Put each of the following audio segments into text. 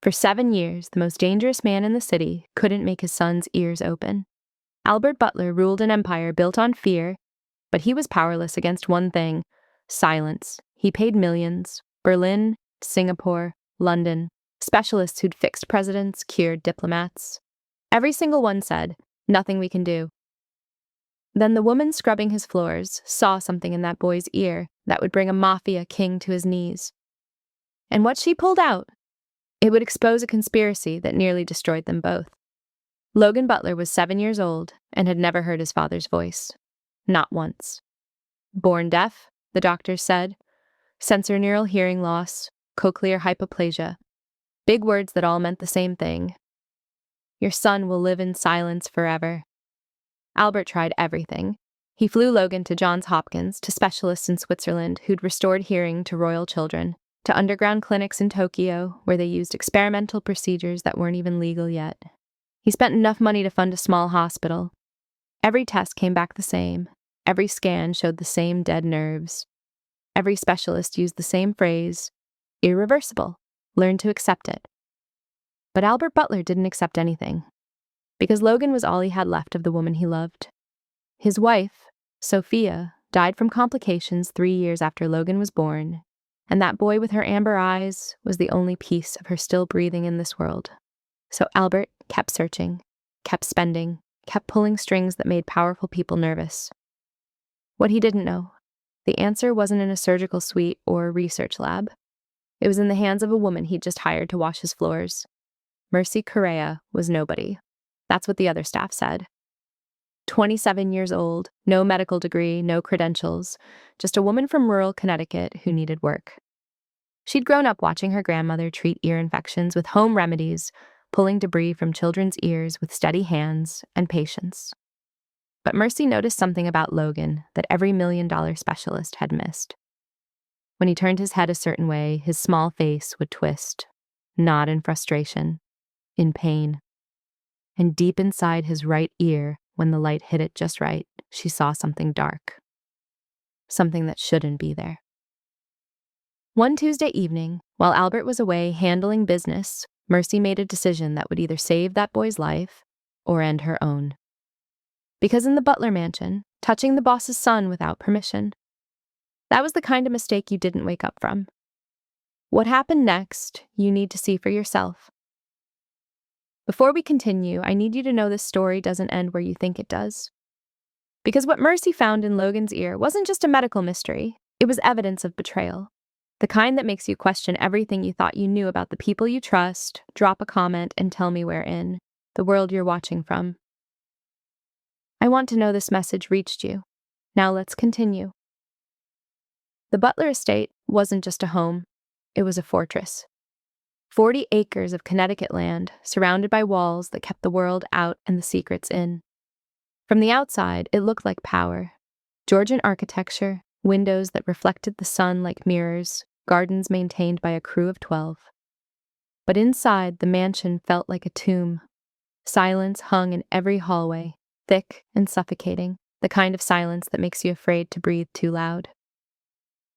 For 7 years, the most dangerous man in the city couldn't make his son's ears open. Albert Butler ruled an empire built on fear, but he was powerless against one thing: silence. He paid millions. Berlin, Singapore, London. Specialists who'd fixed presidents, cured diplomats. Every single one said, "Nothing we can do." Then the woman scrubbing his floors saw something in that boy's ear that would bring a Mafia king to his knees. And what she pulled out, it would expose a conspiracy that nearly destroyed them both. Logan Butler was 7 years old and had never heard his father's voice. Not once. Born deaf, the doctors said. Sensorineural hearing loss, cochlear hypoplasia. Big words that all meant the same thing. Your son will live in silence forever. Albert tried everything. He flew Logan to Johns Hopkins, to specialists in Switzerland who'd restored hearing to royal children, to underground clinics in Tokyo where they used experimental procedures that weren't even legal yet. He spent enough money to fund a small hospital. Every test came back the same. Every scan showed the same dead nerves. Every specialist used the same phrase: irreversible. Learn to accept it. But Albert Butler didn't accept anything, because Logan was all he had left of the woman he loved. His wife, Sophia, died from complications 3 years after Logan was born, and that boy with her amber eyes was the only piece of her still breathing in this world. So Albert kept searching, kept spending, kept pulling strings that made powerful people nervous. What he didn't know, the answer wasn't in a surgical suite or a research lab. It was in the hands of a woman he'd just hired to wash his floors. Mercy Correa was nobody. That's what the other staff said. 27 years old, no medical degree, no credentials, just a woman from rural Connecticut who needed work. She'd grown up watching her grandmother treat ear infections with home remedies, pulling debris from children's ears with steady hands and patience. But Mercy noticed something about Logan that every $1 million specialist had missed. When he turned his head a certain way, his small face would twist, not in frustration, in pain. And deep inside his right ear, when the light hit it just right, she saw something dark. Something that shouldn't be there. One Tuesday evening, while Albert was away handling business, Mercy made a decision that would either save that boy's life or end her own. Because in the Butler mansion, touching the boss's son without permission, that was the kind of mistake you didn't wake up from. What happened next, you need to see for yourself. Before we continue, I need you to know this story doesn't end where you think it does. Because what Mercy found in Logan's ear wasn't just a medical mystery, it was evidence of betrayal. The kind that makes you question everything you thought you knew about the people you trust, drop a comment, and tell me we're in, the world you're watching from. I want to know this message reached you. Now let's continue. The Butler estate wasn't just a home, it was a fortress. 40 acres of Connecticut land, surrounded by walls that kept the world out and the secrets in. From the outside, it looked like power. Georgian architecture, windows that reflected the sun like mirrors, gardens maintained by a crew of 12. But inside, the mansion felt like a tomb. Silence hung in every hallway, thick and suffocating, the kind of silence that makes you afraid to breathe too loud.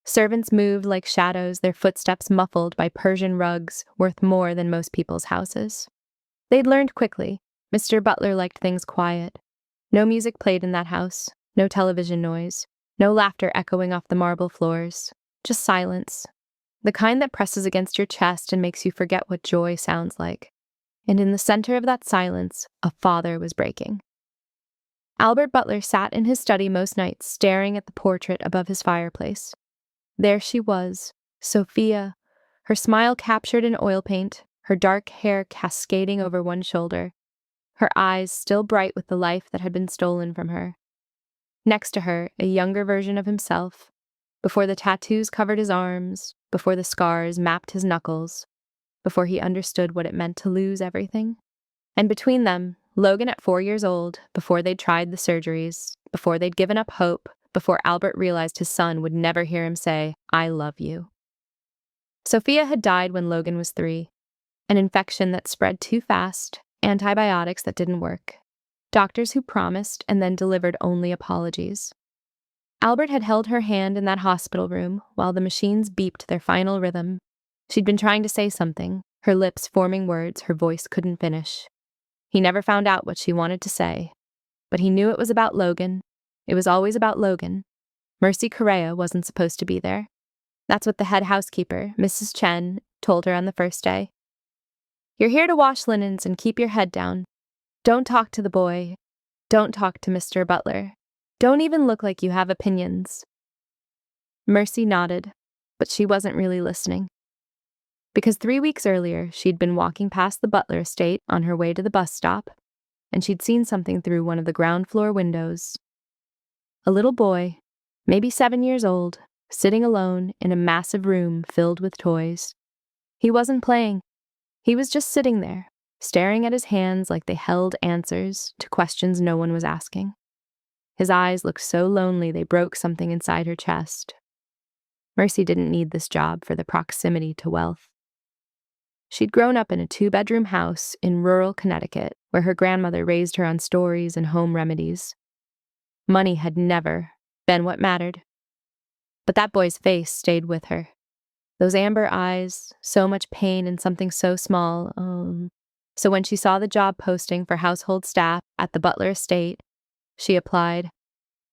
Servants moved like shadows, their footsteps muffled by Persian rugs worth more than most people's houses. They'd learned quickly. Mr. Butler liked things quiet. No music played in that house, no television noise, no laughter echoing off the marble floors, just silence. The kind that presses against your chest and makes you forget what joy sounds like. And in the center of that silence, a father was breaking. Albert Butler sat in his study most nights, staring at the portrait above his fireplace. There she was, Sophia, her smile captured in oil paint, her dark hair cascading over one shoulder, her eyes still bright with the life that had been stolen from her. Next to her, a younger version of himself, before the tattoos covered his arms, before the scars mapped his knuckles, before he understood what it meant to lose everything. And between them, Logan at 4 years old, before they'd tried the surgeries, before they'd given up hope, before Albert realized his son would never hear him say, "I love you." Sophia had died when Logan was 3. An infection that spread too fast, antibiotics that didn't work, doctors who promised and then delivered only apologies. Albert had held her hand in that hospital room while the machines beeped their final rhythm. She'd been trying to say something, her lips forming words her voice couldn't finish. He never found out what she wanted to say, but he knew it was about Logan. It was always about Logan. Mercy Correa wasn't supposed to be there. That's what the head housekeeper, Mrs. Chen, told her on the first day. You're here to wash linens and keep your head down. Don't talk to the boy. Don't talk to Mr. Butler. Don't even look like you have opinions. Mercy nodded, but she wasn't really listening. Because 3 weeks earlier, she'd been walking past the Butler estate on her way to the bus stop, and she'd seen something through one of the ground floor windows. A little boy, maybe 7 years old, sitting alone in a massive room filled with toys. He wasn't playing. He was just sitting there, staring at his hands like they held answers to questions no one was asking. His eyes looked so lonely they broke something inside her chest. Mercy didn't need this job for the proximity to wealth. She'd grown up in a 2-bedroom house in rural Connecticut where her grandmother raised her on stories and home remedies. Money had never been what mattered. But that boy's face stayed with her. Those amber eyes, so much pain in something so small. So when she saw the job posting for household staff at the Butler estate, she applied.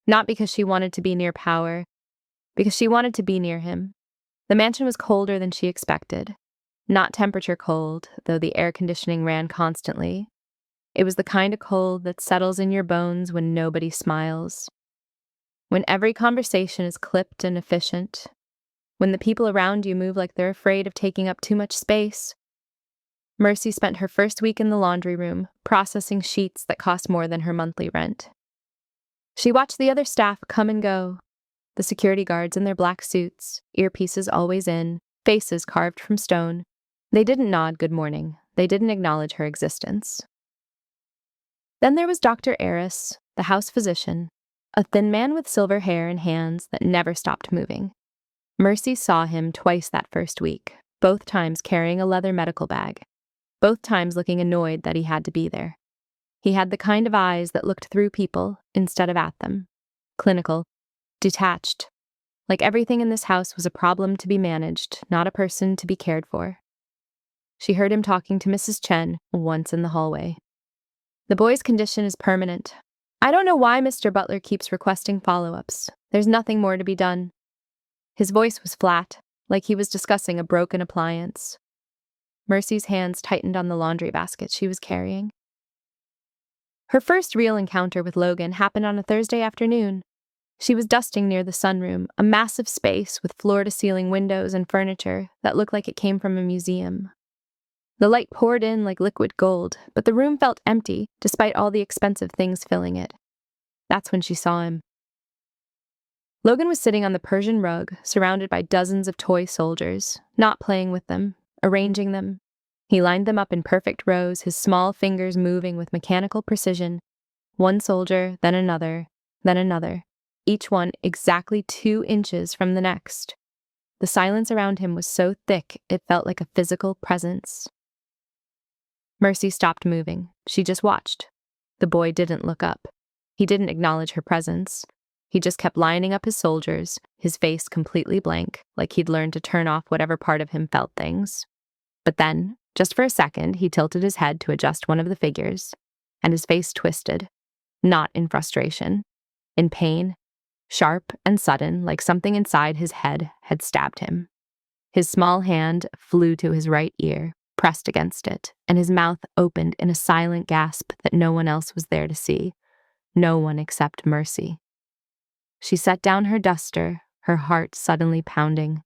Not because she wanted to be near power, because she wanted to be near him. The mansion was colder than she expected. Not temperature cold, though the air conditioning ran constantly. It was the kind of cold that settles in your bones when nobody smiles. When every conversation is clipped and efficient. When the people around you move like they're afraid of taking up too much space. Mercy spent her first week in the laundry room, processing sheets that cost more than her monthly rent. She watched the other staff come and go. The security guards in their black suits, earpieces always in, faces carved from stone. They didn't nod good morning. They didn't acknowledge her existence. Then there was Dr. Eris, the house physician, a thin man with silver hair and hands that never stopped moving. Mercy saw him twice that first week, both times carrying a leather medical bag, both times looking annoyed that he had to be there. He had the kind of eyes that looked through people instead of at them. Clinical, detached, like everything in this house was a problem to be managed, not a person to be cared for. She heard him talking to Mrs. Chen once in the hallway. The boy's condition is permanent. I don't know why Mr. Butler keeps requesting follow-ups. There's nothing more to be done. His voice was flat, like he was discussing a broken appliance. Mercy's hands tightened on the laundry basket she was carrying. Her first real encounter with Logan happened on a Thursday afternoon. She was dusting near the sunroom, a massive space with floor-to-ceiling windows and furniture that looked like it came from a museum. The light poured in like liquid gold, but the room felt empty, despite all the expensive things filling it. That's when she saw him. Logan was sitting on the Persian rug, surrounded by dozens of toy soldiers, not playing with them, arranging them. He lined them up in perfect rows, his small fingers moving with mechanical precision. One soldier, then another, each one exactly 2 inches from the next. The silence around him was so thick it felt like a physical presence. Mercy stopped moving. She just watched. The boy didn't look up. He didn't acknowledge her presence. He just kept lining up his soldiers, his face completely blank, like he'd learned to turn off whatever part of him felt things. But then, just for a second, he tilted his head to adjust one of the figures, and his face twisted, not in frustration, in pain, sharp and sudden, like something inside his head had stabbed him. His small hand flew to his right ear, pressed against it, and his mouth opened in a silent gasp that no one else was there to see, no one except Mercy. She set down her duster, her heart suddenly pounding.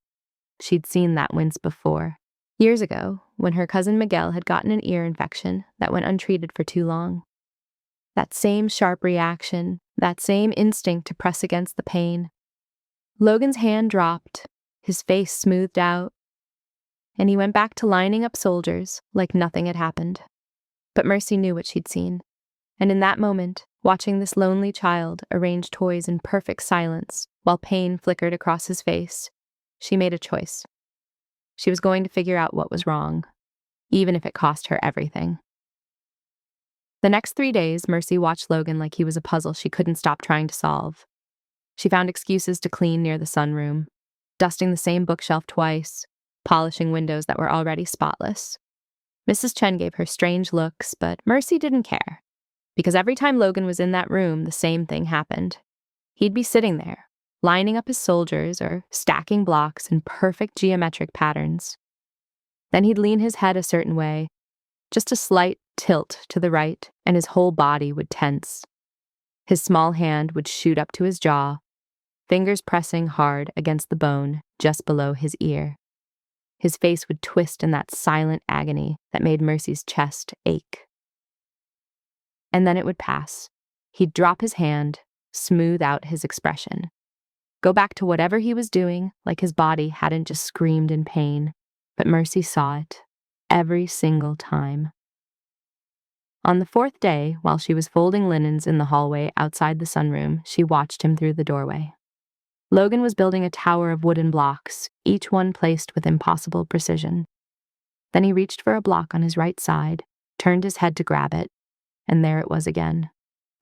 She'd seen that wince before, years ago, when her cousin Miguel had gotten an ear infection that went untreated for too long. That same sharp reaction, that same instinct to press against the pain. Logan's hand dropped, his face smoothed out, and he went back to lining up soldiers like nothing had happened. But Mercy knew what she'd seen, and in that moment, watching this lonely child arrange toys in perfect silence while pain flickered across his face, she made a choice. She was going to figure out what was wrong, even if it cost her everything. The next 3 days, Mercy watched Logan like he was a puzzle she couldn't stop trying to solve. She found excuses to clean near the sunroom, dusting the same bookshelf twice, polishing windows that were already spotless, Mrs. Chen gave her strange looks, but Mercy didn't care, because every time Logan was in that room, the same thing happened. He'd be sitting there, lining up his soldiers or stacking blocks in perfect geometric patterns. Then he'd lean his head a certain way, just a slight tilt to the right, and his whole body would tense. His small hand would shoot up to his jaw, fingers pressing hard against the bone just below his ear. His face would twist in that silent agony that made Mercy's chest ache. And then it would pass. He'd drop his hand, smooth out his expression, go back to whatever he was doing, like his body hadn't just screamed in pain, but Mercy saw it every single time. On the fourth day, while she was folding linens in the hallway outside the sunroom, she watched him through the doorway. Logan was building a tower of wooden blocks, each one placed with impossible precision. Then he reached for a block on his right side, turned his head to grab it, and there it was again.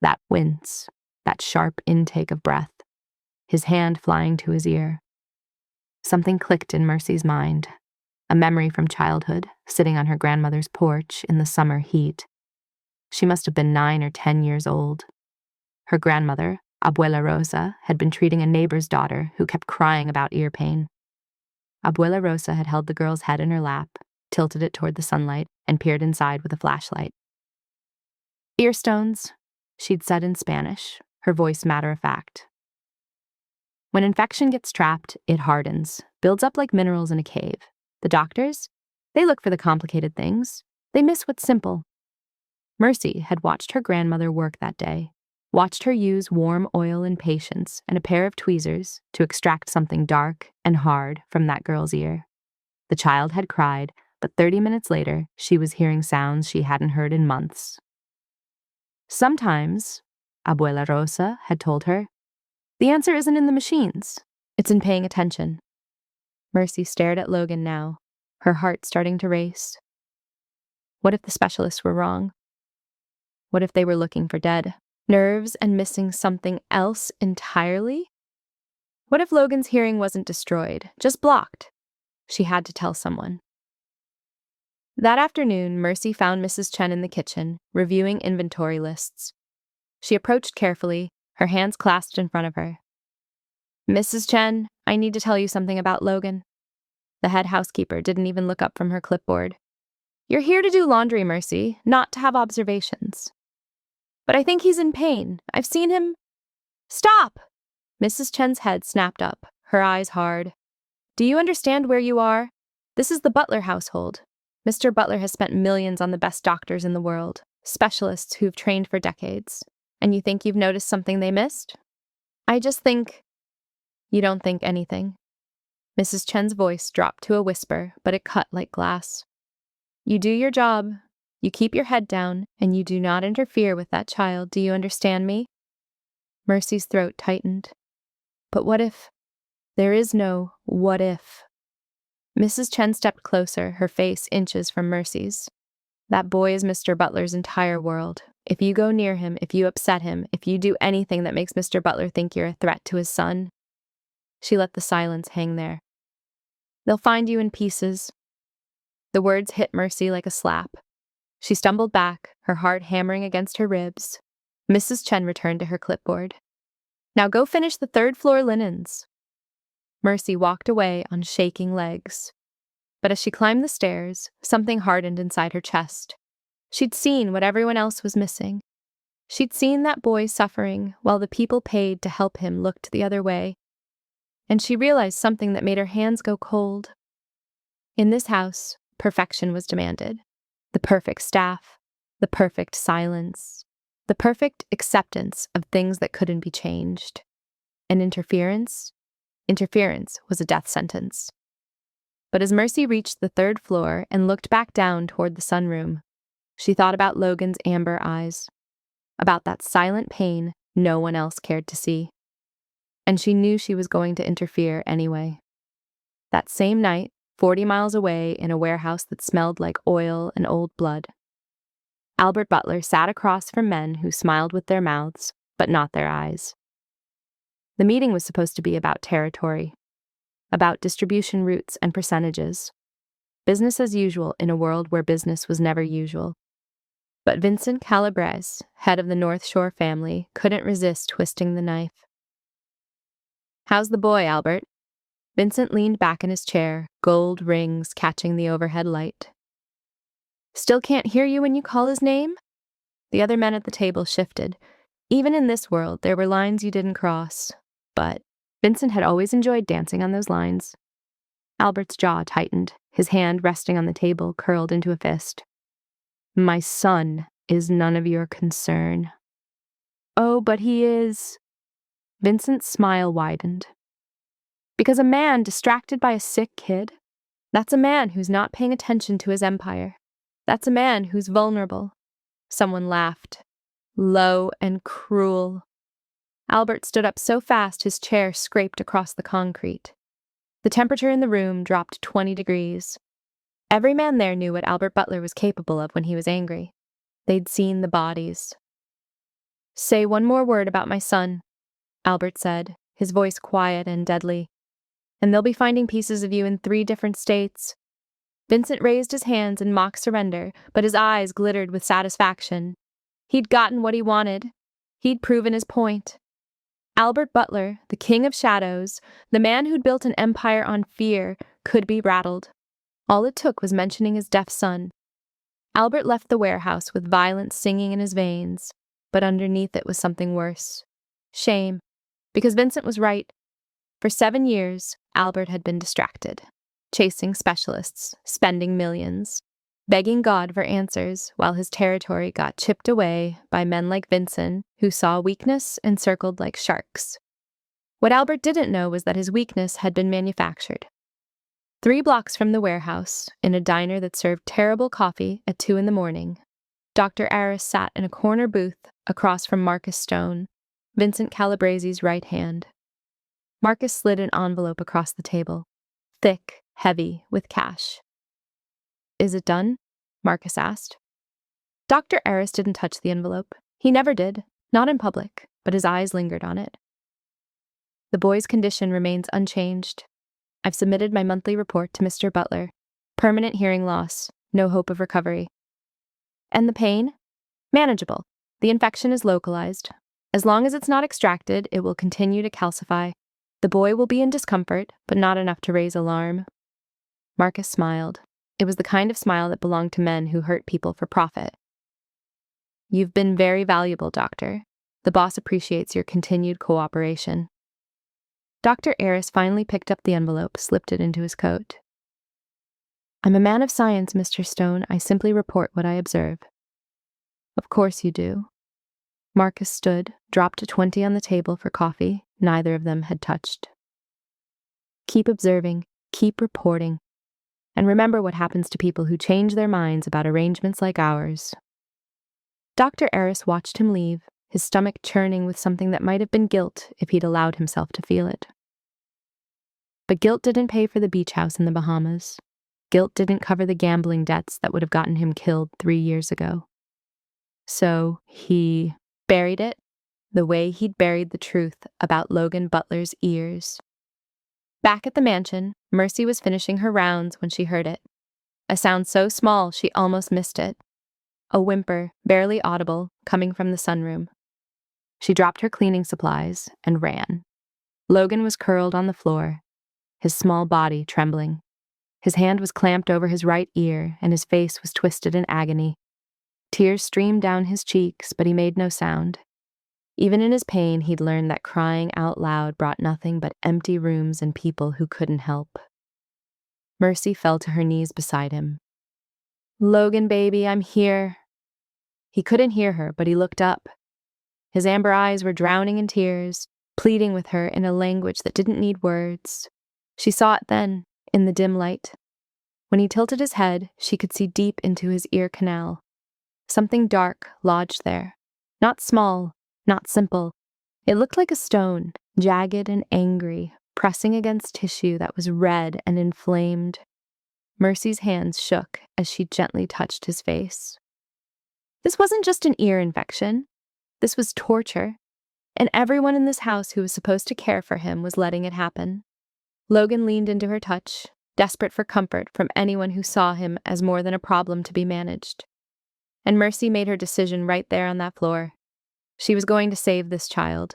That wince, that sharp intake of breath, his hand flying to his ear. Something clicked in Mercy's mind, a memory from childhood, sitting on her grandmother's porch in the summer heat. She must have been 9 or 10 years old. Her grandmother, Abuela Rosa, had been treating a neighbor's daughter who kept crying about ear pain. Abuela Rosa had held the girl's head in her lap, tilted it toward the sunlight, and peered inside with a flashlight. "Earstones," she'd said in Spanish, her voice matter-of-fact. When infection gets trapped, it hardens, builds up like minerals in a cave. The doctors, they look for the complicated things. They miss what's simple. Mercy had watched her grandmother work that day, watched her use warm oil and patience and a pair of tweezers to extract something dark and hard from that girl's ear. The child had cried, but 30 minutes later, she was hearing sounds she hadn't heard in months. Sometimes, Abuela Rosa had told her, the answer isn't in the machines. It's in paying attention. Mercy stared at Logan now, her heart starting to race. What if the specialists were wrong? What if they were looking for dead nerves and missing something else entirely? What if Logan's hearing wasn't destroyed, just blocked? She had to tell someone. That afternoon, Mercy found Mrs. Chen in the kitchen, reviewing inventory lists. She approached carefully, her hands clasped in front of her. "Mrs. Chen, I need to tell you something about Logan." The head housekeeper didn't even look up from her clipboard. "You're here to do laundry, Mercy, not to have observations." "But I think he's in pain. I've seen him—" "Stop!" Mrs. Chen's head snapped up, her eyes hard. "Do you understand where you are? This is the Butler household. Mr. Butler has spent millions on the best doctors in the world, specialists who've trained for decades. And you think you've noticed something they missed? I just think—" "You don't think anything." Mrs. Chen's voice dropped to a whisper, but it cut like glass. "You do your job, you keep your head down, and you do not interfere with that child. Do you understand me?" Mercy's throat tightened. But what if? There is no what if. Mrs. Chen stepped closer, her face inches from Mercy's. "That boy is Mr. Butler's entire world. If you go near him, if you upset him, if you do anything that makes Mr. Butler think you're a threat to his son—" She let the silence hang there. "They'll find you in pieces." The words hit Mercy like a slap. She stumbled back, her heart hammering against her ribs. Mrs. Chen returned to her clipboard. "Now go finish the third-floor linens." Mercy walked away on shaking legs. But as she climbed the stairs, something hardened inside her chest. She'd seen what everyone else was missing. She'd seen that boy suffering while the people paid to help him looked the other way. And she realized something that made her hands go cold. In this house, perfection was demanded. The perfect staff, the perfect silence, the perfect acceptance of things that couldn't be changed. And interference was a death sentence. But as Mercy reached the third floor and looked back down toward the sunroom, she thought about Logan's amber eyes, about that silent pain no one else cared to see. And she knew she was going to interfere anyway. That same night, 40 miles away in a warehouse that smelled like oil and old blood, Albert Butler sat across from men who smiled with their mouths, but not their eyes. The meeting was supposed to be about territory, about distribution routes and percentages. Business as usual in a world where business was never usual. But Vincent Calabrese, head of the North Shore family, couldn't resist twisting the knife. "How's the boy, Albert?" Vincent leaned back in his chair, gold rings catching the overhead light. "Still can't hear you when you call his name?" The other men at the table shifted. Even in this world, there were lines you didn't cross. But Vincent had always enjoyed dancing on those lines. Albert's jaw tightened, his hand resting on the table curled into a fist. "My son is none of your concern." "Oh, but he is." Vincent's smile widened. "Because a man distracted by a sick kid, that's a man who's not paying attention to his empire. That's a man who's vulnerable." Someone laughed. Low and cruel. Albert stood up so fast his chair scraped across the concrete. The temperature in the room dropped 20 degrees. Every man there knew what Albert Butler was capable of when he was angry. They'd seen the bodies. "Say one more word about my son," Albert said, his voice quiet and deadly. "And they'll be finding pieces of you in 3 different states." Vincent raised his hands in mock surrender, but his eyes glittered with satisfaction. He'd gotten what he wanted. He'd proven his point. Albert Butler, the king of shadows, the man who'd built an empire on fear, could be rattled. All it took was mentioning his deaf son. Albert left the warehouse with violence singing in his veins, but underneath it was something worse. Shame. Because Vincent was right. For 7 years, Albert had been distracted, chasing specialists, spending millions, begging God for answers while his territory got chipped away by men like Vincent who saw weakness and circled like sharks. What Albert didn't know was that his weakness had been manufactured. 3 blocks from the warehouse, in a diner that served terrible coffee at 2 a.m, Dr. Aris sat in a corner booth across from Marcus Stone, Vincent Calabrese's right hand. Marcus slid an envelope across the table, thick, heavy, with cash. "Is it done?" Marcus asked. Dr. Aris didn't touch the envelope. He never did, not in public, but his eyes lingered on it. "The boy's condition remains unchanged. I've submitted my monthly report to Mr. Butler. Permanent hearing loss, no hope of recovery." "And the pain?" "Manageable. The infection is localized. As long as it's not extracted, it will continue to calcify. The boy will be in discomfort, but not enough to raise alarm." Marcus smiled. It was the kind of smile that belonged to men who hurt people for profit. "You've been very valuable, Doctor. The boss appreciates your continued cooperation." Dr. Aris finally picked up the envelope, slipped it into his coat. "I'm a man of science, Mr. Stone. I simply report what I observe." "Of course you do." Marcus stood, dropped a 20 on the table for coffee. Neither of them had touched. "Keep observing, keep reporting. And remember what happens to people who change their minds about arrangements like ours." Dr. Aris watched him leave, his stomach churning with something that might have been guilt if he'd allowed himself to feel it. But guilt didn't pay for the beach house in the Bahamas. Guilt didn't cover the gambling debts that would have gotten him killed 3 years ago. So he buried it the way he'd buried the truth about Logan Butler's ears. Back at the mansion, Mercy was finishing her rounds when she heard it. A sound so small she almost missed it. A whimper, barely audible, coming from the sunroom. She dropped her cleaning supplies and ran. Logan was curled on the floor, his small body trembling. His hand was clamped over his right ear, and his face was twisted in agony. Tears streamed down his cheeks, but he made no sound. Even in his pain, he'd learned that crying out loud brought nothing but empty rooms and people who couldn't help. Mercy fell to her knees beside him. "Logan, baby, I'm here." He couldn't hear her, but he looked up. His amber eyes were drowning in tears, pleading with her in a language that didn't need words. She saw it then, in the dim light. When he tilted his head, she could see deep into his ear canal. Something dark lodged there. Not small, not simple. It looked like a stone, jagged and angry, pressing against tissue that was red and inflamed. Mercy's hands shook as she gently touched his face. This wasn't just an ear infection. This was torture. And everyone in this house who was supposed to care for him was letting it happen. Logan leaned into her touch, desperate for comfort from anyone who saw him as more than a problem to be managed. And Mercy made her decision right there on that floor. She was going to save this child,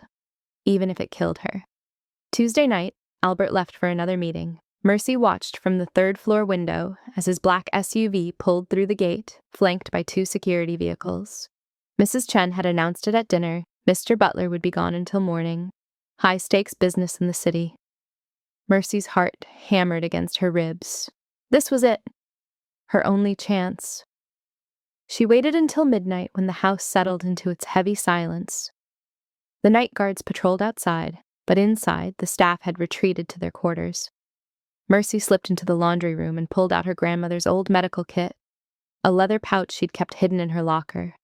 even if it killed her. Tuesday night, Albert left for another meeting. Mercy watched from the third-floor window as his black SUV pulled through the gate, flanked by 2 security vehicles. Mrs. Chen had announced it at dinner. Mr. Butler would be gone until morning. High-stakes business in the city. Mercy's heart hammered against her ribs. This was it. Her only chance. She waited until midnight when the house settled into its heavy silence. The night guards patrolled outside, but inside, the staff had retreated to their quarters. Mercy slipped into the laundry room and pulled out her grandmother's old medical kit, a leather pouch she'd kept hidden in her locker.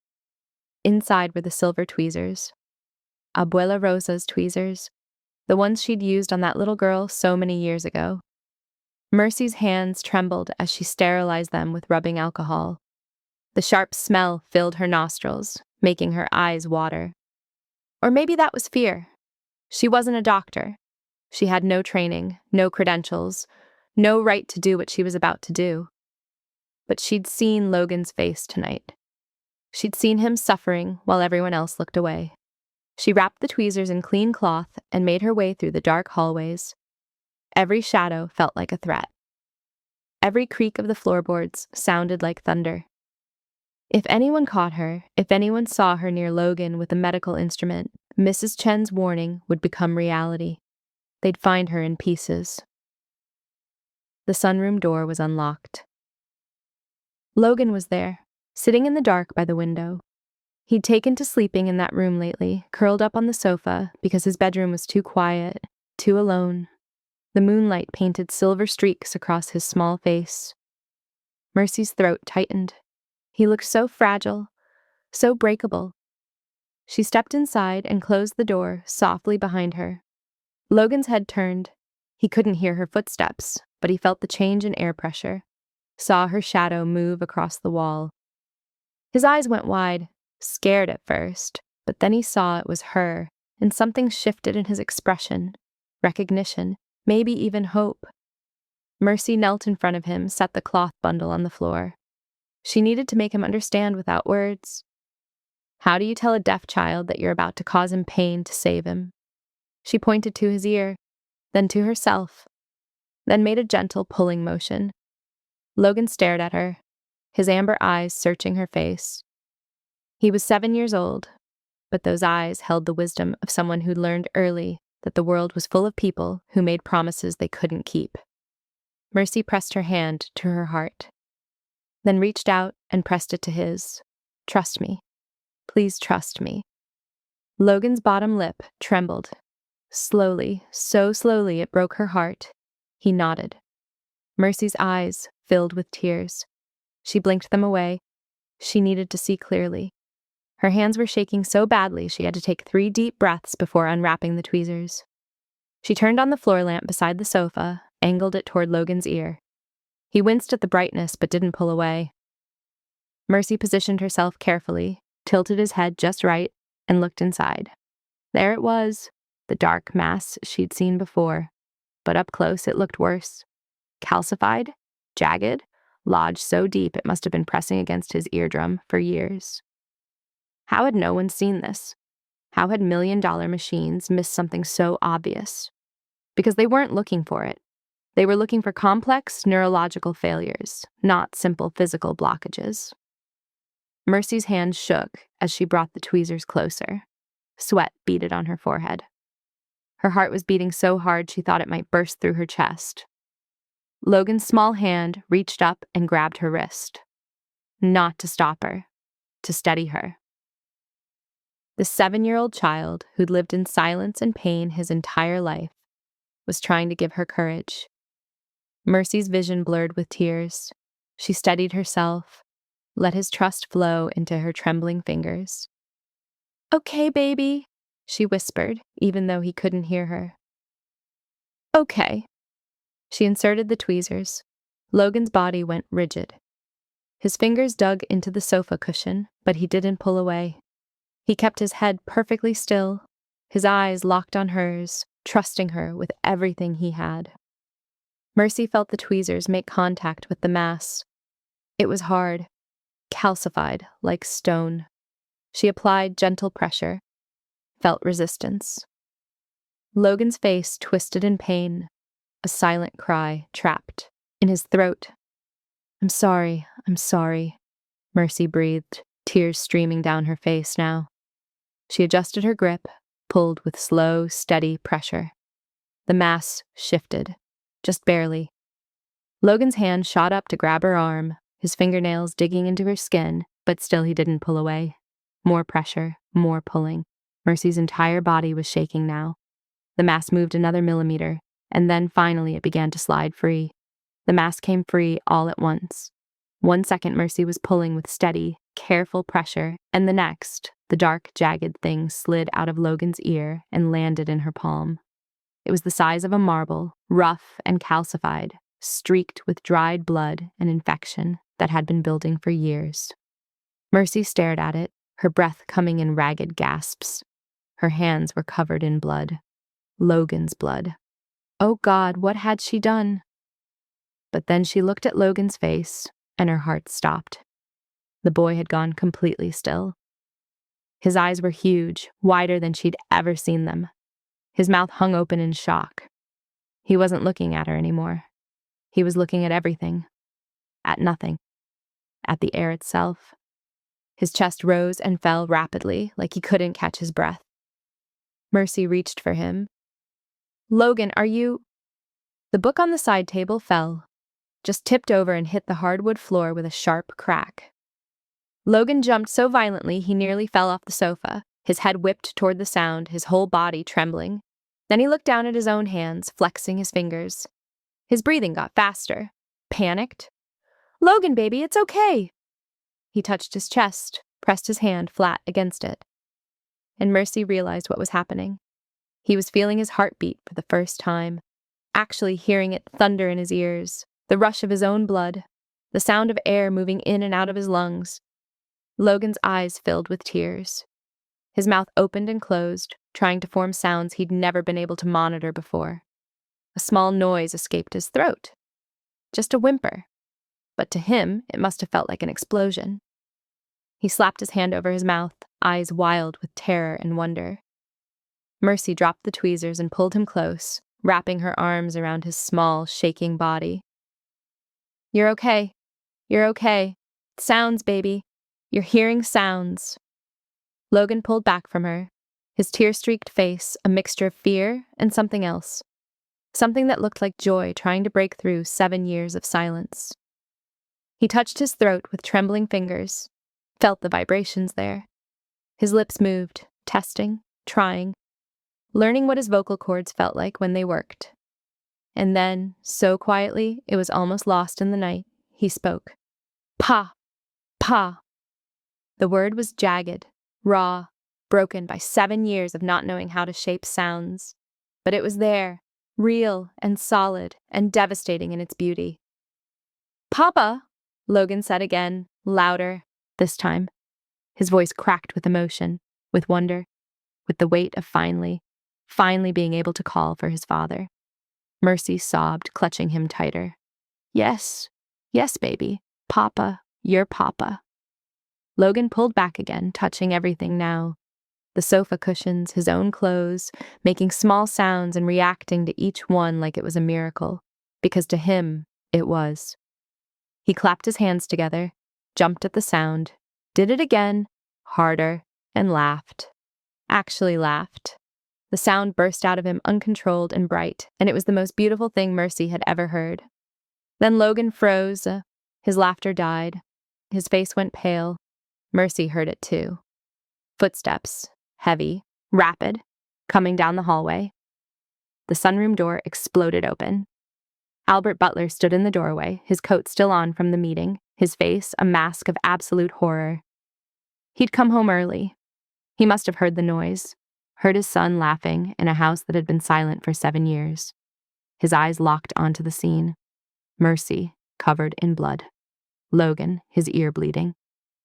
Inside were the silver tweezers. Abuela Rosa's tweezers, the ones she'd used on that little girl so many years ago. Mercy's hands trembled as she sterilized them with rubbing alcohol. The sharp smell filled her nostrils, making her eyes water. Or maybe that was fear. She wasn't a doctor. She had no training, no credentials, no right to do what she was about to do. But she'd seen Logan's face tonight. She'd seen him suffering while everyone else looked away. She wrapped the tweezers in clean cloth and made her way through the dark hallways. Every shadow felt like a threat. Every creak of the floorboards sounded like thunder. If anyone caught her, if anyone saw her near Logan with a medical instrument, Mrs. Chen's warning would become reality. They'd find her in pieces. The sunroom door was unlocked. Logan was there, sitting in the dark by the window. He'd taken to sleeping in that room lately, curled up on the sofa because his bedroom was too quiet, too alone. The moonlight painted silver streaks across his small face. Mercy's throat tightened. He looked so fragile, so breakable. She stepped inside and closed the door softly behind her. Logan's head turned. He couldn't hear her footsteps, but he felt the change in air pressure, saw her shadow move across the wall. His eyes went wide, scared at first, but then he saw it was her, and something shifted in his expression, recognition, maybe even hope. Mercy knelt in front of him, set the cloth bundle on the floor. She needed to make him understand without words. How do you tell a deaf child that you're about to cause him pain to save him? She pointed to his ear, then to herself, then made a gentle pulling motion. Logan stared at her, his amber eyes searching her face. He was 7 years old, but those eyes held the wisdom of someone who'd learned early that the world was full of people who made promises they couldn't keep. Mercy pressed her hand to her heart, then reached out and pressed it to his. Trust me. Please trust me. Logan's bottom lip trembled. Slowly, so slowly it broke her heart. He nodded. Mercy's eyes filled with tears. She blinked them away. She needed to see clearly. Her hands were shaking so badly she had to take 3 deep breaths before unwrapping the tweezers. She turned on the floor lamp beside the sofa, angled it toward Logan's ear. He winced at the brightness but didn't pull away. Mercy positioned herself carefully, tilted his head just right, and looked inside. There it was, the dark mass she'd seen before. But up close it looked worse. Calcified, jagged, lodged so deep it must have been pressing against his eardrum for years. How had no one seen this? How had million-dollar machines missed something so obvious? Because they weren't looking for it. They were looking for complex neurological failures, not simple physical blockages. Mercy's hand shook as she brought the tweezers closer. Sweat beaded on her forehead. Her heart was beating so hard she thought it might burst through her chest. Logan's small hand reached up and grabbed her wrist. Not to stop her, to steady her. The 7-year-old child who'd lived in silence and pain his entire life was trying to give her courage. Mercy's vision blurred with tears. She steadied herself, let his trust flow into her trembling fingers. "Okay, baby," she whispered, even though he couldn't hear her. "Okay." She inserted the tweezers. Logan's body went rigid. His fingers dug into the sofa cushion, but he didn't pull away. He kept his head perfectly still, his eyes locked on hers, trusting her with everything he had. Mercy felt the tweezers make contact with the mass. It was hard, calcified like stone. She applied gentle pressure, felt resistance. Logan's face twisted in pain, a silent cry trapped in his throat. I'm sorry, Mercy breathed, tears streaming down her face now. She adjusted her grip, pulled with slow, steady pressure. The mass shifted, just barely. Logan's hand shot up to grab her arm, his fingernails digging into her skin, but still he didn't pull away. More pressure, more pulling. Mercy's entire body was shaking now. The mass moved another millimeter, and then finally it began to slide free. The mass came free all at once. 1 second Mercy was pulling with steady, careful pressure, and the next, the dark, jagged thing slid out of Logan's ear and landed in her palm. It was the size of a marble, rough and calcified, streaked with dried blood and infection that had been building for years. Mercy stared at it, her breath coming in ragged gasps. Her hands were covered in blood. Logan's blood. Oh God, what had she done? But then she looked at Logan's face, and her heart stopped. The boy had gone completely still. His eyes were huge, wider than she'd ever seen them. His mouth hung open in shock. He wasn't looking at her anymore. He was looking at everything. At nothing. At the air itself. His chest rose and fell rapidly, like he couldn't catch his breath. Mercy reached for him. Logan, are you... The book on the side table fell, just tipped over and hit the hardwood floor with a sharp crack. Logan jumped so violently he nearly fell off the sofa, his head whipped toward the sound, his whole body trembling. Then he looked down at his own hands, flexing his fingers. His breathing got faster. Panicked. Logan, baby, it's okay. He touched his chest, pressed his hand flat against it. And Mercy realized what was happening. He was feeling his heartbeat for the first time, actually hearing it thunder in his ears, the rush of his own blood, the sound of air moving in and out of his lungs. Logan's eyes filled with tears. His mouth opened and closed, trying to form sounds he'd never been able to monitor before. A small noise escaped his throat. Just a whimper. But to him, it must have felt like an explosion. He slapped his hand over his mouth, eyes wild with terror and wonder. Mercy dropped the tweezers and pulled him close, wrapping her arms around his small, shaking body. You're okay. You're okay. Sounds, baby. You're hearing sounds. Logan pulled back from her, his tear-streaked face a mixture of fear and something else. Something that looked like joy trying to break through 7 years of silence. He touched his throat with trembling fingers, felt the vibrations there. His lips moved, testing, trying, learning what his vocal cords felt like when they worked. And then, so quietly it was almost lost in the night, he spoke. Pa! Pa! The word was jagged, raw, broken by 7 years of not knowing how to shape sounds. But it was there, real and solid and devastating in its beauty. Papa! Logan said again, louder, this time. His voice cracked with emotion, with wonder, with the weight of finally being able to call for his father. Mercy sobbed, clutching him tighter. Yes, baby. Papa, you're Papa. Logan pulled back again, touching everything now. The sofa cushions, his own clothes, making small sounds and reacting to each one like it was a miracle, because to him, it was. He clapped his hands together, jumped at the sound, did it again, harder, and laughed. Actually laughed. The sound burst out of him uncontrolled and bright, and it was the most beautiful thing Mercy had ever heard. Then Logan froze. His laughter died. His face went pale. Mercy heard it too. Footsteps, heavy, rapid, coming down the hallway. The sunroom door exploded open. Albert Butler stood in the doorway, his coat still on from the meeting, his face a mask of absolute horror. He'd come home early. He must have heard the noise, heard his son laughing in a house that had been silent for 7 years. His eyes locked onto the scene. Mercy, covered in blood. Logan, his ear bleeding.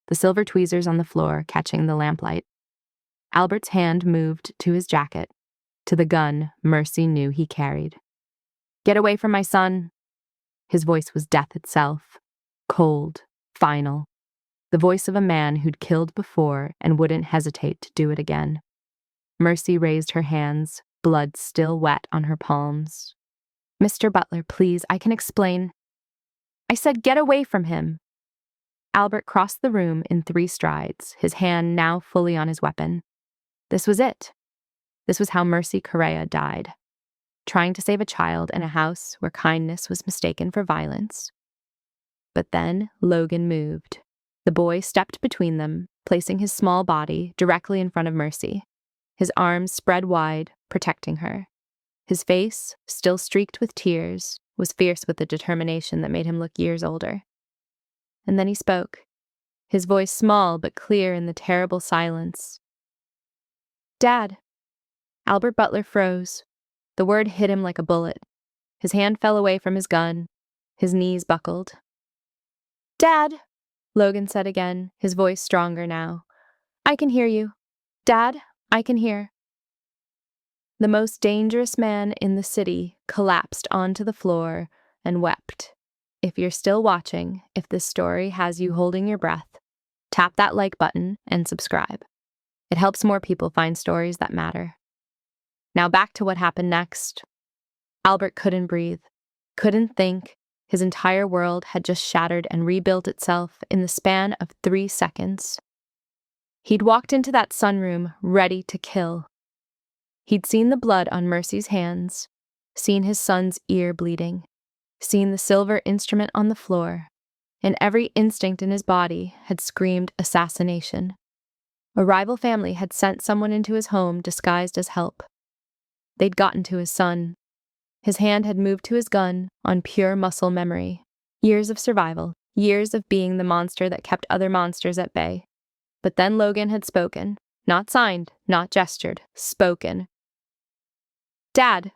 The silver tweezers on the floor catching the lamplight. Albert's hand moved to his jacket, to the gun Mercy knew he carried. Get away from my son, His voice was death itself. Cold, final. The voice of a man who'd killed before and wouldn't hesitate to do it again. Mercy raised her hands, blood still wet on her palms. "Mr. Butler, please, I can explain." "I said get away from him." Albert crossed the room in 3 strides, his hand now fully on his weapon. This was it. This was how Mercy Correa died. Trying to save a child in a house where kindness was mistaken for violence. But then Logan moved. The boy stepped between them, placing his small body directly in front of Mercy, his arms spread wide, protecting her. His face, still streaked with tears, was fierce with the determination that made him look years older. And then he spoke, his voice small but clear in the terrible silence. "Dad." Albert Butler froze. The word hit him like a bullet. His hand fell away from his gun. His knees buckled. "Dad," Logan said again, his voice stronger now. "I can hear you. Dad, I can hear." The most dangerous man in the city collapsed onto the floor and wept. If you're still watching, if this story has you holding your breath, tap that like button and subscribe. It helps more people find stories that matter. Now back to what happened next. Albert couldn't breathe, couldn't think. His entire world had just shattered and rebuilt itself in the span of 3 seconds. He'd walked into that sunroom ready to kill. He'd seen the blood on Mercy's hands, seen his son's ear bleeding, seen the silver instrument on the floor, and every instinct in his body had screamed assassination. A rival family had sent someone into his home disguised as help. They'd gotten to his son. His hand had moved to his gun on pure muscle memory. Years of survival, years of being the monster that kept other monsters at bay. But then Logan had spoken. Not signed, not gestured, spoken. "Dad."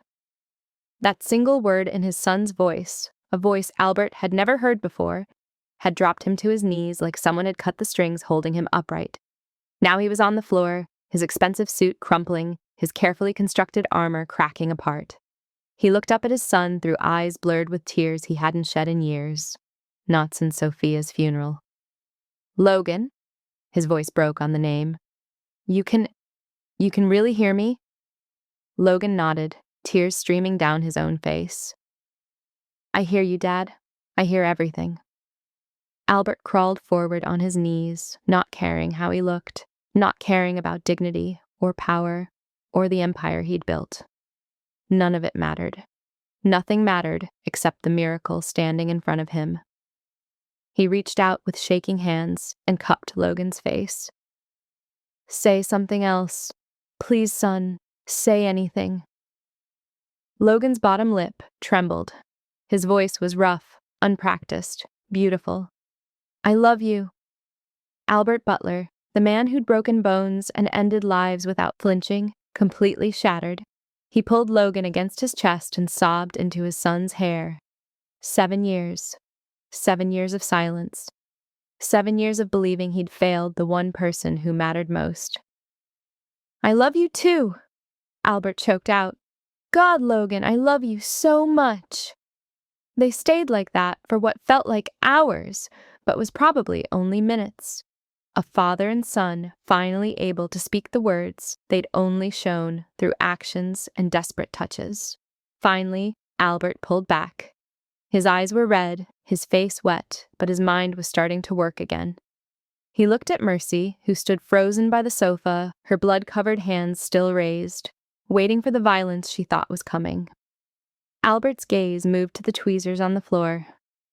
That single word in his son's voice, a voice Albert had never heard before, had dropped him to his knees like someone had cut the strings holding him upright. Now he was on the floor, his expensive suit crumpling, his carefully constructed armor cracking apart. He looked up at his son through eyes blurred with tears he hadn't shed in years, not since Sophia's funeral. "Logan," his voice broke on the name. You can really hear me?" Logan nodded, tears streaming down his own face. "I hear you, Dad. I hear everything." Albert crawled forward on his knees, not caring how he looked, not caring about dignity or power or the empire he'd built. None of it mattered. Nothing mattered except the miracle standing in front of him. He reached out with shaking hands and cupped Logan's face. "Say something else. Please, son, say anything." Logan's bottom lip trembled. His voice was rough, unpracticed, beautiful. "I love you." Albert Butler, the man who'd broken bones and ended lives without flinching, completely shattered. He pulled Logan against his chest and sobbed into his son's hair. 7 years. 7 years of silence. 7 years of believing he'd failed the one person who mattered most. "I love you too," Albert choked out. "God, Logan, I love you so much." They stayed like that for what felt like hours, but was probably only minutes. A father and son finally able to speak the words they'd only shown through actions and desperate touches. Finally, Albert pulled back. His eyes were red, his face wet, but his mind was starting to work again. He looked at Mercy, who stood frozen by the sofa, her blood-covered hands still raised, waiting for the violence she thought was coming. Albert's gaze moved to the tweezers on the floor,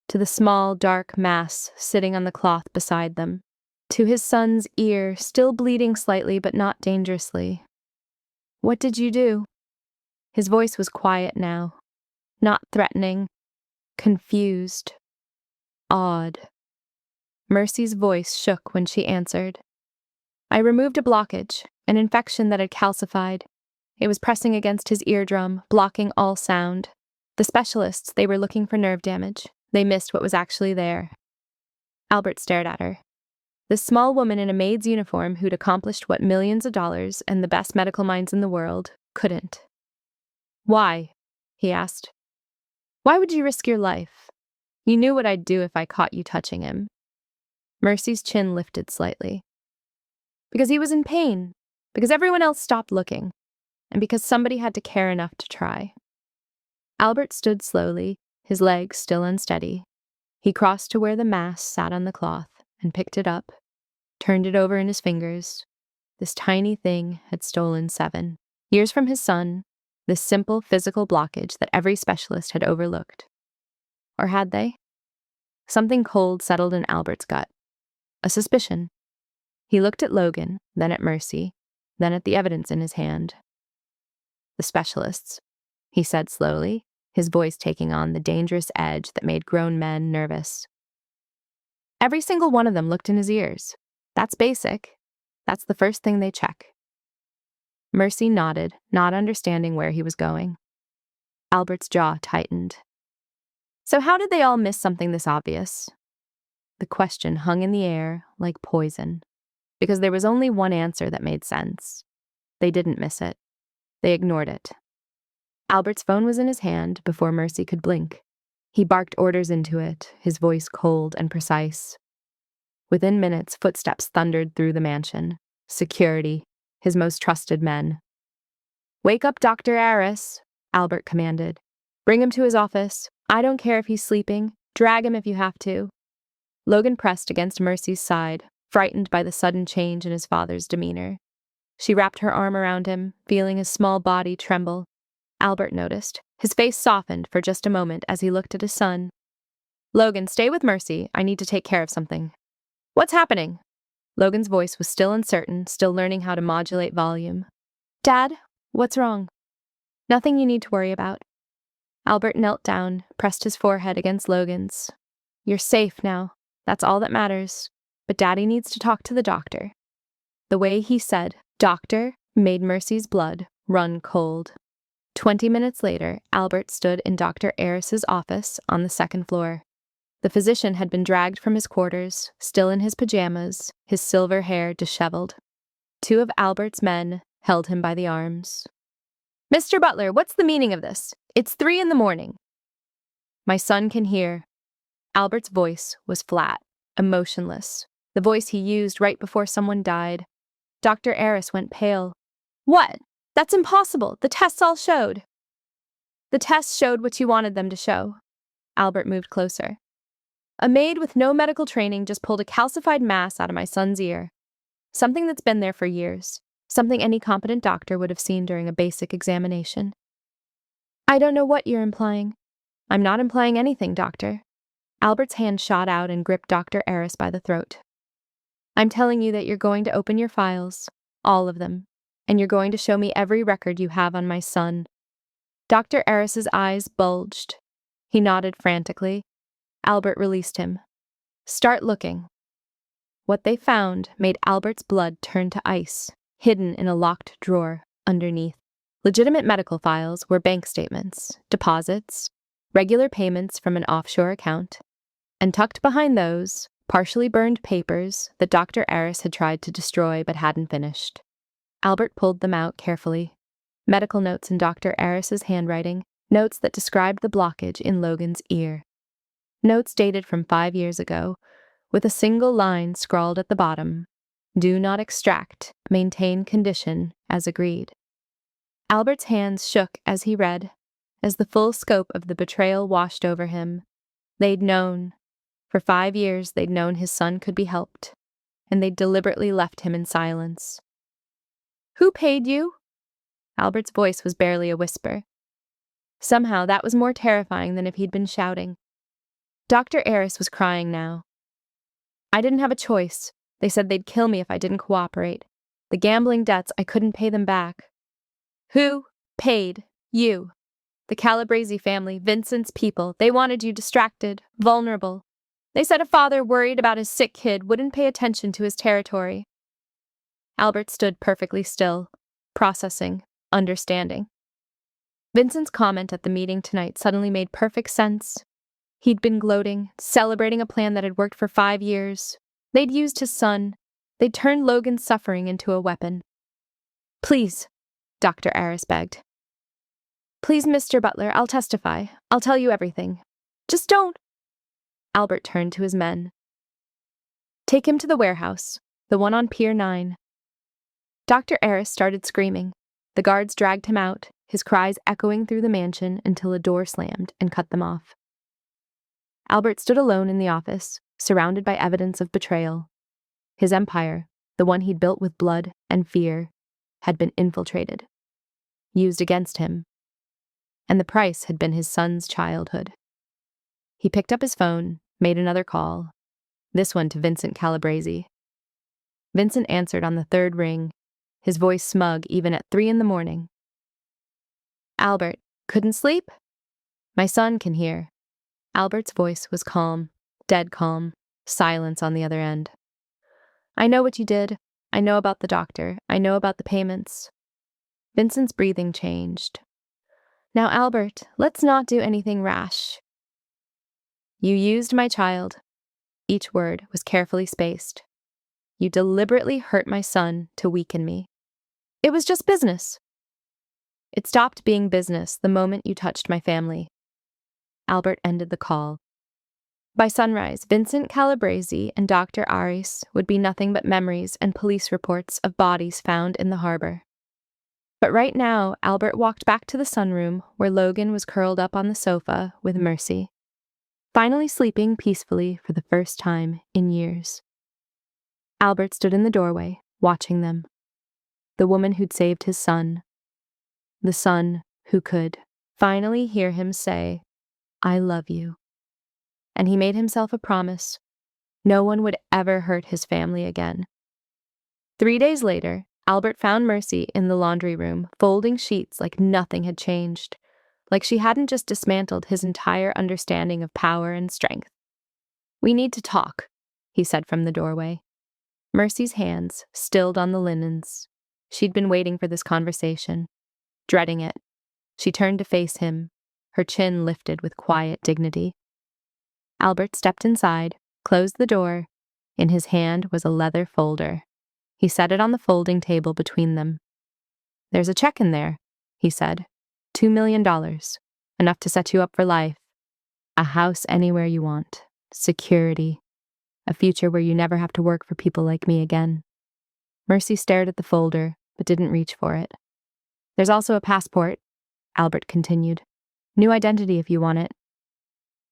to the small, dark mass sitting on the cloth beside them, to his son's ear, still bleeding slightly but not dangerously. "What did you do?" His voice was quiet now, not threatening, confused, awed. Mercy's voice shook when she answered. "I removed a blockage, an infection that had calcified. It was pressing against his eardrum, blocking all sound. The specialists, they were looking for nerve damage. They missed what was actually there." Albert stared at her. This small woman in a maid's uniform who'd accomplished what millions of dollars and the best medical minds in the world couldn't. "Why?" he asked. "Why would you risk your life? You knew what I'd do if I caught you touching him. Mercy's chin lifted slightly. Because he was in pain. Because everyone else stopped looking. And because somebody had to care enough to try. Albert stood slowly, his legs still unsteady. He crossed to where the mass sat on the cloth and picked it up, turned it over in his fingers. This tiny thing had stolen 7 years from his son, this simple physical blockage that every specialist had overlooked. Or had they? Something cold settled in Albert's gut. A suspicion. He looked at Logan, then at Mercy, then at the evidence in his hand. The specialists, he said slowly, his voice taking on the dangerous edge that made grown men nervous. Every single one of them looked in his ears. That's basic. That's the first thing they check. Mercy nodded, not understanding where he was going. Albert's jaw tightened. So how did they all miss something this obvious? The question hung in the air like poison, because there was only one answer that made sense. They didn't miss it. They ignored it. Albert's phone was in his hand before Mercy could blink. He barked orders into it, his voice cold and precise. Within minutes, footsteps thundered through the mansion. Security, his most trusted men. "Wake up Dr. Aris," Albert commanded. "Bring him to his office. I don't care if he's sleeping. Drag him if you have to." Logan pressed against Mercy's side, frightened by the sudden change in his father's demeanor. She wrapped her arm around him, feeling his small body tremble. Albert noticed. His face softened for just a moment as he looked at his son. "Logan, stay with Mercy. I need to take care of something." "What's happening?" Logan's voice was still uncertain, still learning how to modulate volume. "Dad, what's wrong?" "Nothing you need to worry about." Albert knelt down, pressed his forehead against Logan's. "You're safe now. That's all that matters. But Daddy needs to talk to the doctor." The way he said, "doctor," made Mercy's blood run cold. 20 minutes later, Albert stood in Dr. Aris's office on the 2nd floor. The physician had been dragged from his quarters, still in his pajamas, his silver hair disheveled. 2 of Albert's men held him by the arms. "Mr. Butler, what's the meaning of this? It's 3 a.m. "My son can hear." Albert's voice was flat, emotionless, the voice he used right before someone died. Dr. Aris went pale. "What? That's impossible. The tests all showed." "The tests showed what you wanted them to show." Albert moved closer. "A maid with no medical training just pulled a calcified mass out of my son's ear. Something that's been there for years. Something any competent doctor would have seen during a basic examination." "I don't know what you're implying." "I'm not implying anything, doctor." Albert's hand shot out and gripped Dr. Aris by the throat. "I'm telling you that you're going to open your files, all of them, and you're going to show me every record you have on my son." Dr. Aris's eyes bulged. He nodded frantically. Albert released him. "Start looking." What they found made Albert's blood turn to ice, hidden in a locked drawer underneath. Legitimate medical files were bank statements, deposits, regular payments from an offshore account, and tucked behind those, partially burned papers that Dr. Aris had tried to destroy but hadn't finished. Albert pulled them out carefully. Medical notes in Dr. Aris's handwriting, notes that described the blockage in Logan's ear. Notes dated from 5 years ago, with a single line scrawled at the bottom: "Do not extract, maintain condition as agreed." Albert's hands shook as he read, as the full scope of the betrayal washed over him. They'd known. For 5 years they'd known his son could be helped, and they'd deliberately left him in silence. "Who paid you?" Albert's voice was barely a whisper. Somehow that was more terrifying than if he'd been shouting. Dr. Aris was crying now. "I didn't have a choice. They said they'd kill me if I didn't cooperate. The gambling debts, I couldn't pay them back." "Who paid you?" "The Calabrese family, Vincent's people. They wanted you distracted, vulnerable. They said a father worried about his sick kid wouldn't pay attention to his territory." Albert stood perfectly still, processing, understanding. Vincent's comment at the meeting tonight suddenly made perfect sense. He'd been gloating, celebrating a plan that had worked for 5 years. They'd used his son. They'd turned Logan's suffering into a weapon. "Please," Dr. Aris begged. "Please, Mr. Butler, I'll testify. I'll tell you everything. Just don't." Albert turned to his men. "Take him to the warehouse, the one on Pier 9. Dr. Eris started screaming. The guards dragged him out, his cries echoing through the mansion until a door slammed and cut them off. Albert stood alone in the office, surrounded by evidence of betrayal. His empire, the one he'd built with blood and fear, had been infiltrated, used against him, and the price had been his son's childhood. He picked up his phone, made another call, this one to Vincent Calabrese. Vincent answered on the third ring, his voice smug even at 3 a.m. "Albert, couldn't sleep? My son can hear." Albert's voice was calm, dead calm, silence on the other end. "I know what you did. I know about the doctor. I know about the payments." Vincent's breathing changed. "Now, Albert, let's not do anything rash." "You used my child." Each word was carefully spaced. "You deliberately hurt my son to weaken me. It was just business." "It stopped being business the moment you touched my family." Albert ended the call. By sunrise, Vincent Calabrese and Dr. Aris would be nothing but memories and police reports of bodies found in the harbor. But right now, Albert walked back to the sunroom where Logan was curled up on the sofa with Mercy, finally sleeping peacefully for the first time in years. Albert stood in the doorway, watching them. The woman who'd saved his son. The son who could finally hear him say, "I love you." And he made himself a promise. No one would ever hurt his family again. 3 days later, Albert found Mercy in the laundry room, folding sheets like nothing had changed, like she hadn't just dismantled his entire understanding of power and strength. "We need to talk," he said from the doorway. Mercy's hands stilled on the linens. She'd been waiting for this conversation, dreading it. She turned to face him, her chin lifted with quiet dignity. Albert stepped inside, closed the door. In his hand was a leather folder. He set it on the folding table between them. "There's a check in there," he said. $2 million. Enough to set you up for life. A house anywhere you want. Security. A future where you never have to work for people like me again." Mercy stared at the folder, but didn't reach for it. "There's also a passport," Albert continued. "New identity if you want it.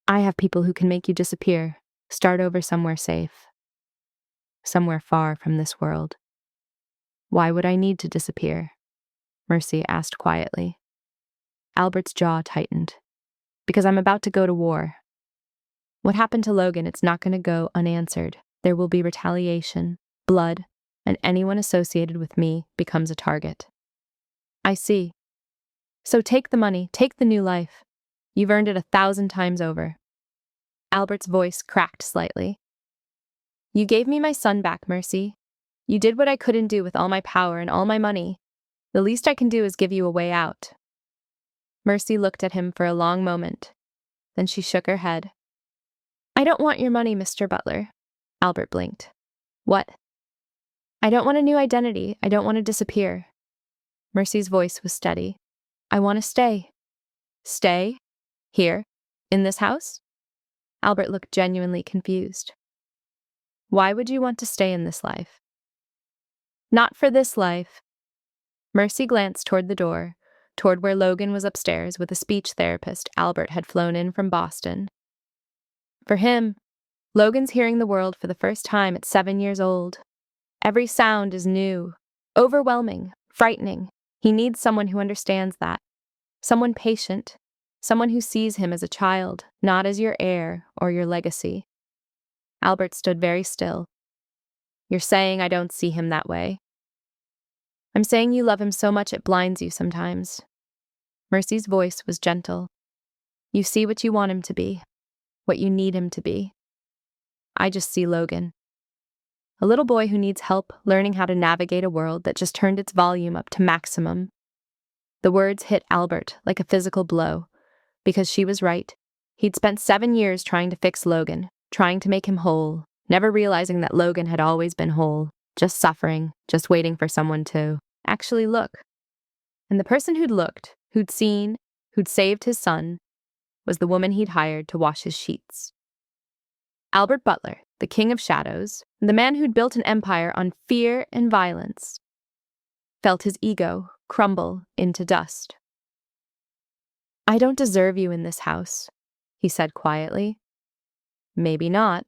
I have people who can make you disappear, start over somewhere safe. Somewhere far from this world." "Why would I need to disappear?" Mercy asked quietly. Albert's jaw tightened. "Because I'm about to go to war. What happened to Logan, it's not going to go unanswered. There will be retaliation, blood, and anyone associated with me becomes a target." "I see. So take the money, take the new life. You've earned it 1,000 times over." Albert's voice cracked slightly. "You gave me my son back, Mercy. You did what I couldn't do with all my power and all my money. The least I can do is give you a way out." Mercy looked at him for a long moment. Then she shook her head. "I don't want your money, Mr. Butler." Albert blinked. "What?" "I don't want a new identity. I don't want to disappear." Mercy's voice was steady. "I want to stay." "Stay? Here? In this house?" Albert looked genuinely confused. "Why would you want to stay in this life?" "Not for this life." Mercy glanced toward the door, toward where Logan was upstairs with a speech therapist Albert had flown in from Boston. "For him, Logan's hearing the world for the first time at 7 years old. Every sound is new, overwhelming, frightening. He needs someone who understands that. Someone patient. Someone who sees him as a child, not as your heir or your legacy." Albert stood very still. "You're saying I don't see him that way?" "I'm saying you love him so much it blinds you sometimes." Mercy's voice was gentle. "You see what you want him to be, what you need him to be. I just see Logan. A little boy who needs help learning how to navigate a world that just turned its volume up to maximum." The words hit Albert like a physical blow, because she was right. He'd spent 7 years trying to fix Logan, trying to make him whole, never realizing that Logan had always been whole, just suffering, just waiting for someone to actually look. And the person who'd looked, who'd seen, who'd saved his son, was the woman he'd hired to wash his sheets. Albert Butler, the king of shadows, the man who'd built an empire on fear and violence, felt his ego crumble into dust. "I don't deserve you in this house," he said quietly. "Maybe not."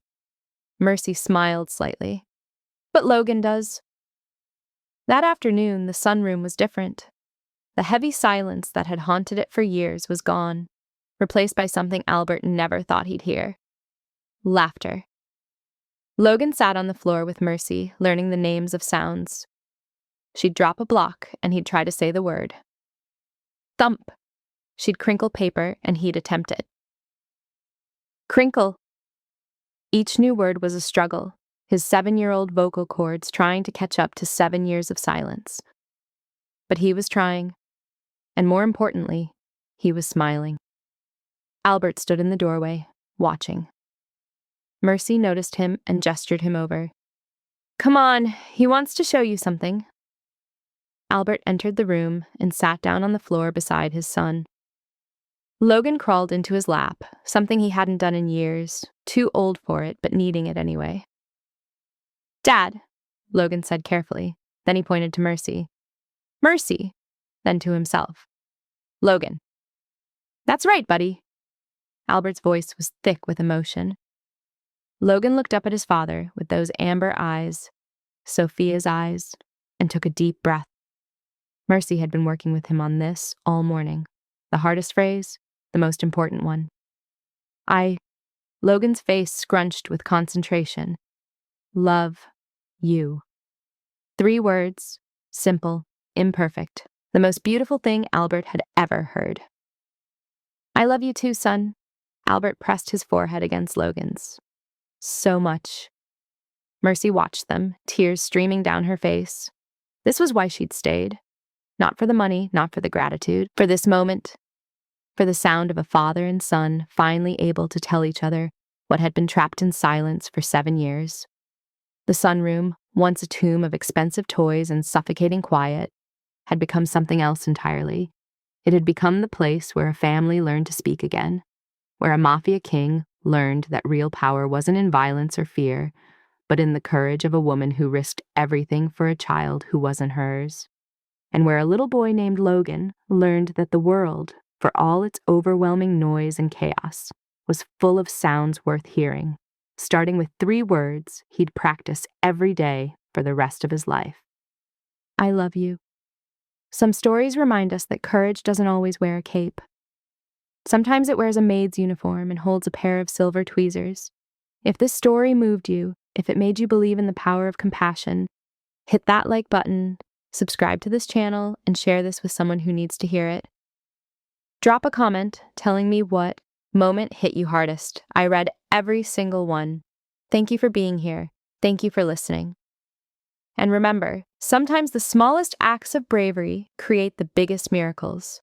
Mercy smiled slightly. "But Logan does." That afternoon, the sunroom was different. The heavy silence that had haunted it for years was gone, replaced by something Albert never thought he'd hear: laughter. Logan sat on the floor with Mercy, learning the names of sounds. She'd drop a block, and he'd try to say the word. Thump. She'd crinkle paper, and he'd attempt it. Crinkle. Each new word was a struggle, his 7-year-old vocal cords trying to catch up to 7 years of silence. But he was trying, and more importantly, he was smiling. Albert stood in the doorway, watching. Mercy noticed him and gestured him over. "Come on, he wants to show you something." Albert entered the room and sat down on the floor beside his son. Logan crawled into his lap, something he hadn't done in years, too old for it, but needing it anyway. "Dad," Logan said carefully. Then he pointed to Mercy. "Mercy," then to himself. "Logan." "That's right, buddy." Albert's voice was thick with emotion. Logan looked up at his father with those amber eyes, Sophia's eyes, and took a deep breath. Mercy had been working with him on this all morning. The hardest phrase, the most important one. Logan's face scrunched with concentration. Love you. 3 words, simple, imperfect, the most beautiful thing Albert had ever heard. "I love you too, son." Albert pressed his forehead against Logan's. "So much." Mercy watched them, tears streaming down her face. This was why she'd stayed. Not for the money, not for the gratitude, for this moment, for the sound of a father and son finally able to tell each other what had been trapped in silence for 7 years. The sunroom, once a tomb of expensive toys and suffocating quiet, had become something else entirely. It had become the place where a family learned to speak again, where a Mafia king learned that real power wasn't in violence or fear, but in the courage of a woman who risked everything for a child who wasn't hers, and where a little boy named Logan learned that the world, for all its overwhelming noise and chaos, was full of sounds worth hearing, starting with 3 words he'd practice every day for the rest of his life. "I love you." Some stories remind us that courage doesn't always wear a cape. Sometimes it wears a maid's uniform and holds a pair of silver tweezers. If this story moved you, if it made you believe in the power of compassion, hit that like button, subscribe to this channel, and share this with someone who needs to hear it. Drop a comment telling me what moment hit you hardest. I read every single one. Thank you for being here. Thank you for listening. And remember, sometimes the smallest acts of bravery create the biggest miracles.